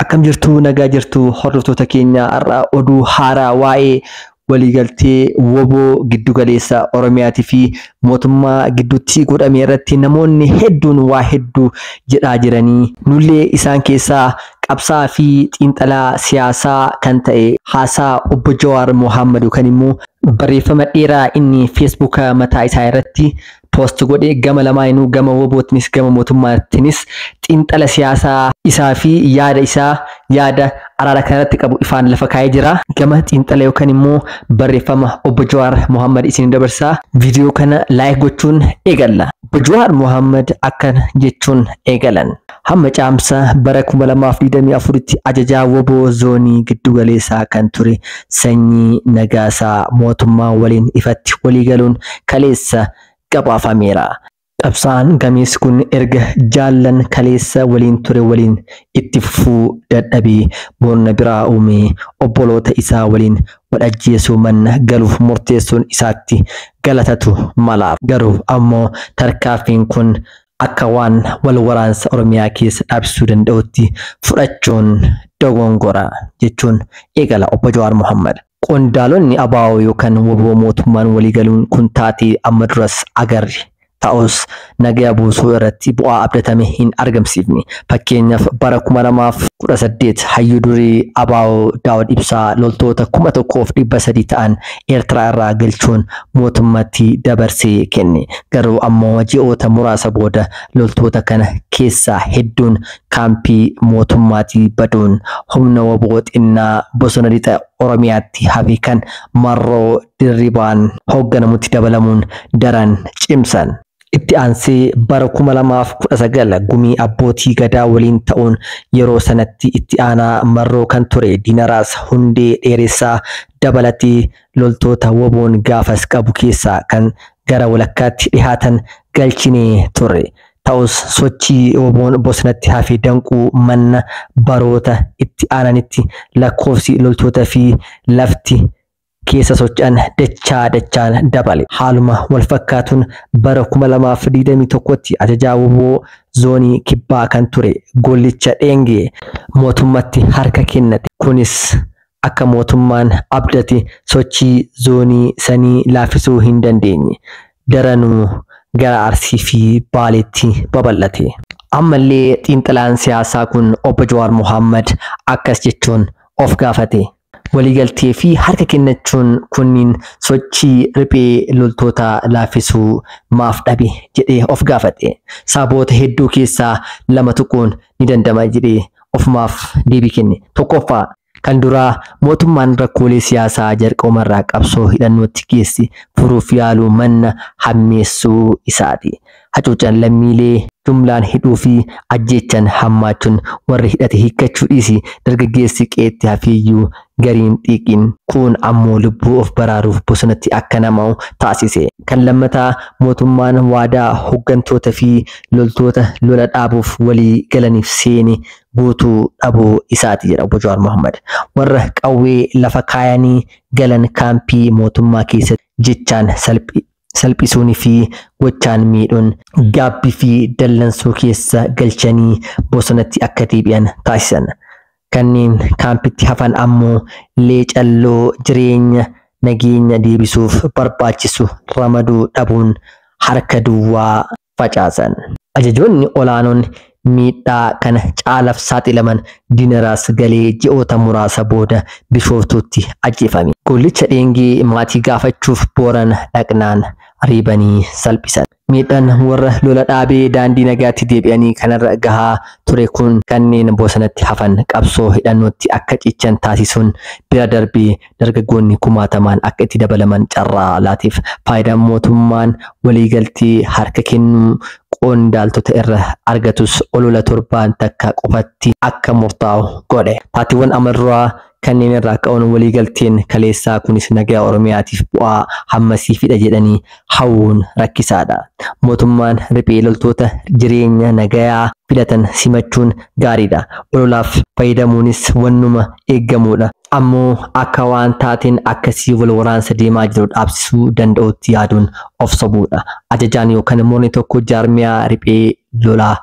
Akkam jirtu nagaa jirtu hordoftoota keenya har'a oduu haaraa waa'ee waliigaltee woboo giddu galeessa Oromiyaatii fi mootummaa gidduutti godhame irratti namoonni hedduun waa hedduu jedhaa jiranii nullee isaan keessaa qabsaa fi xiinxalaa siyaasaa kan ta'e haasaa obbo Jawaar Mohammad yookaan immoo barreeffama dheeraa inni Facebook mataa isaa irratti post godhe gama lamaanuu gama wobootinis gama mootummaatinis xiinxala siyaasaa isaa fi yaada araara kanatti qabu ifaan lafa kaa'ee jira. Gama xiinxala yookaan immoo barreeffama obbo Jawaar Mohammad isin dabarsaa viidiyoo kana laayik gochuun eegalla. Obbo Jawaar Mohammad akkan jechuun eegalan. Hamma caamsa bara 2024tti ajajaa woboo zoonii giddu galeessaa kan ture Sanyii Nagaasaa mootummaa waliin ifatti waliigaluun kaleessa gabaafameera. Qabsaan gamees kun erga jaallan kaleessa waliin ture waliin itti fufuu dadhabee boonna biraa uume obboloota isaa waliin wadajjeesuu manna galuuf murteessuun isaatti galatatu malaaf. Garuu ammoo tarkaanfiin kun akka waan wal waraansa Oromiyaa keessa dhaabsisuu danda'utti fudhachuun dogongora jechuun eegala obbo Jawaar Mohammad. Qondaalonni ABO yookaan woboo mootummaan waliigaluun kun taatee amma duras agarre. Ta'us nagaa buusuu irratti bu'aa abdatame hin argamsiifne. Fakkeenyaaf bara 2018 hayyuu durii ABO Daawud Ibsaa loltoota 1,300 ta'an Eertiraa irraa galchuun mootummaatti dabarsee kenne. Garuu ammoo ji'oota muraasa booda loltoota kana keessaa hedduun kaampii mootummaatti baduun humna woboo xinnaa bosona lixa Oromiyaatti hafe kan Marroo Dirribaan hoogganamutti dabalamuun daran cimsan. Itti aansee bara 2019 gumii abbootii gadaa waliin ta'uun yeroo sanatti itti aanaa Marroo kan ture Diinaraas Hundee Dheeressaa dabalatee loltoota woboon gaafas qabu keessaa kan gara walakkaatti dhihaatan galchinee ture. Ta'us sochii woboon bosonatti hafe danquu manna baroota itti aananitti lakkoofsi loltoota fi lafti keessa socho'an dachaan dabale. Haaluma wal fakkaatuun bara 2021tti ajajaa woboo zoonii kibbaa kan ture Gollicha Dheengee mootummaatti harka kennate. Kunis akka mootummaan abdate sochii zoonii sanii laafisuu hin dandeenye. Daranuu gara Arsii fi Baaleetti babal'ate. Ammallee xiinxalaan siyaasaa kun obbo Jawaar Mohammad akkas jechuun of gaafate. Waliigaltee fi harka kennachuun kunniin sochii riphee loltoota laafisuu maaf dhabe jedhee of gaafate. Saboota hedduu keessaa lama tuquun ni dandama jedhee ofumaaf deebii kenne. Tokkoffaa kan duraa mootummaan rakkoolee siyaasaa jalqabumarraa qabsoo hidhannootti geessi furuuf yaaluu manna hammeessuu isaati. Hacuucaan lammiilee jumlaan hidhuu fi ajjeechan hammaachuun warri hidhate hiikkachuu dhiisi dargaggeessi qeetti hafiiyyuu gariin xiiqin kun ammoo lubbuu of baraaruuf bosonatti akka nama'u taasise. Kan lammataa mootummaan waadaa hooggantoota fi loltoota lola dhaabuuf walii galaniif seene guutuu dhabuu isaati jedha obbo Jawaar Mohammad. Warra qawwee lafa kaayanii galan kaampii mootummaa keessatti jechaan salphisuun fi gochaan miidhuun gaabbii fi dallansuu keessa galchanii bosonatti akka deebi'an taasisan. Kanneen kaampitti hafan ammoo leecalloo jireenya nageenya deebisuuf barbaachisu ramaduu dhabuun harka duwwaa facaasan. Ajajoonni olaanoon miidhaa kana caalaaf saaxilaman Diinaraas galee ji'oota muraasa booda Bishooftuutti ajjeefame. Gollicha Dheengee maatii gaafachuuf Booran dhaqnaan riibanii salphisan. Miidhaan warra lola dhaabee daandii nagaatti deebi'anii kanarra gahaa ture kun kanneen bosonatti hafan qabsoo hidhannootti akka cichan taasisuun bira darbee dargaggoonni kumaatamaan akka itti dabalaman carraa laatiif. Faayidaan mootummaan waliigaltee harka kennuu qondaaltota irra argatus olola torbaan takka qofatti akka murtaa'u godhe. Taatiiwwan amarraa kanneen irraa ka'uun waliigalteen kaleessaa kunis nagaa Oromiyaatiif bu'aa hammasiifidha jedhanii hawwuun rakkisaadha. Mootummaan riphee loltoota jireenya nagayaa filatan simachuun gaariidha. Ololaaf fayyadamuunis wannuma eeggamudha. Ammoo akka waan taateen akkasii wal waraansa deemaa jiru dhaabsisuu danda'utti yaaduun of sobuudha. Ajajaan yookaan moonni tokko jaarmiyaa riphee lolaa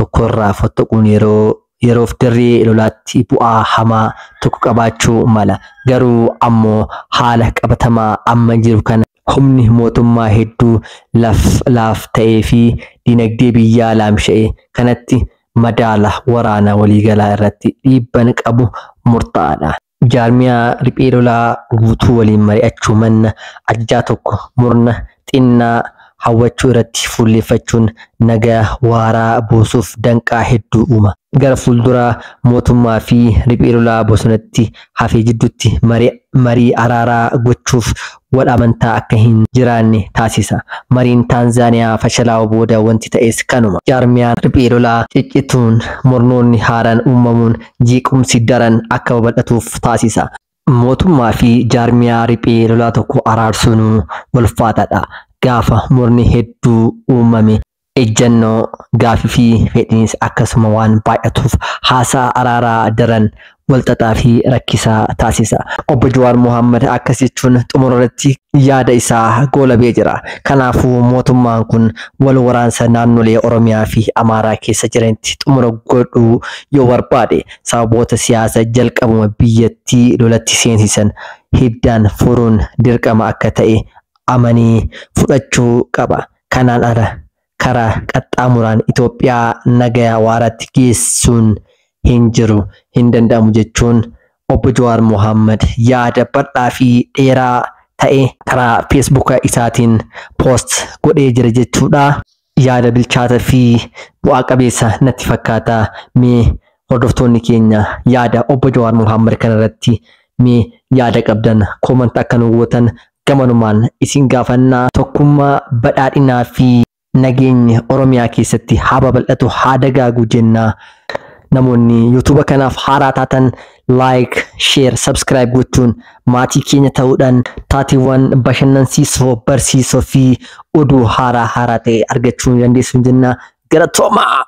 tokkorraa fottoquun yeroo yeroof dirree lolaatti bu'aa hamaa tokko qabaachuu mala. Garuu ammoo haala qabatamaa amma jiru kana humni mootummaa hedduu laaf ta'ee fi dinagdee biyyaa laamsha'e kanatti madaala waraana waliigalaa irratti dhiibbaa qabu murtaa'aadha. Jaarmiyaa riphee lolaa guutuu waliin mari'achuu manna ajjaa tokko murna xinnaa hawwachuu irratti fuulleeffachuun nagaa waaraa buusuuf danqaa hedduu uuma. Gara fuulduraa mootummaa fi riphee lolaa bosonatti hafee jidduutti marii araaraa gochuuf wal amantaa akka hin jiraanne taasisa. Mariin Taanzaaniyaa fashalaa booda wanti ta'es kanuma. Jaarmiyaan riphee lolaa ciccituun murnoonni haaraan uumamuun jeequmsi daran akka babal'atuuf taasisa. Mootummaa fi jaarmiyaa riphee lolaa tokko araarsuun walfaataadha. Gaafa murni hedduu uumame ejjennoo gaafii fi fedhiinis akkasuma waan baay'atuuf haasaa araaraa daran walxaxaa fi rakkisaa taasisa. Obbo Jawaar Mohaammed akkas jechuun xumura irratti yaada isaa goolabee jira. Kanaafuu mootummaan kun wal waraansa naannolee Oromiyaa fi Amaaraa keessa jiranitti xumura godhuu yoo barbaade sababoota siyaasaa jalqabuma biyyattii lolatti seensisan hiddaan furuun dirqama akka ta'e amanii fudhachuu qaba. Kanaan ala karaa qaxxaamuraan Itoophiyaa nagaa waaraatti geessuun hin danda'amu jechuun Obbo Jawaar Mohaammed yaada bal'aa fi dheeraa ta'e karaa Facebook isaatiin post godhee jira jechuudha. Yaada bilchaata fi bu'aa qabeessa natti fakkaata. Mee hordoftoonni keenya yaada Obbo Jawaar Mohaammed kanarratti mee yaada qabdan comment akka nu gootan gamanumaan isin gaafannaa. Tokkummaa badhaadhinaa fi nageenya Oromiyaa keessatti haa babal'atu haa dagaagu jenna. Namoonni YouTube kanaaf haaraa taatan like, share, subscribe gochuun maatii keenya ta'uudhaan taatiiwwan bashannansiisoo, barsiisoo fi oduu haaraa ta'e argachuu dandeessu jenna. Galatoomaa.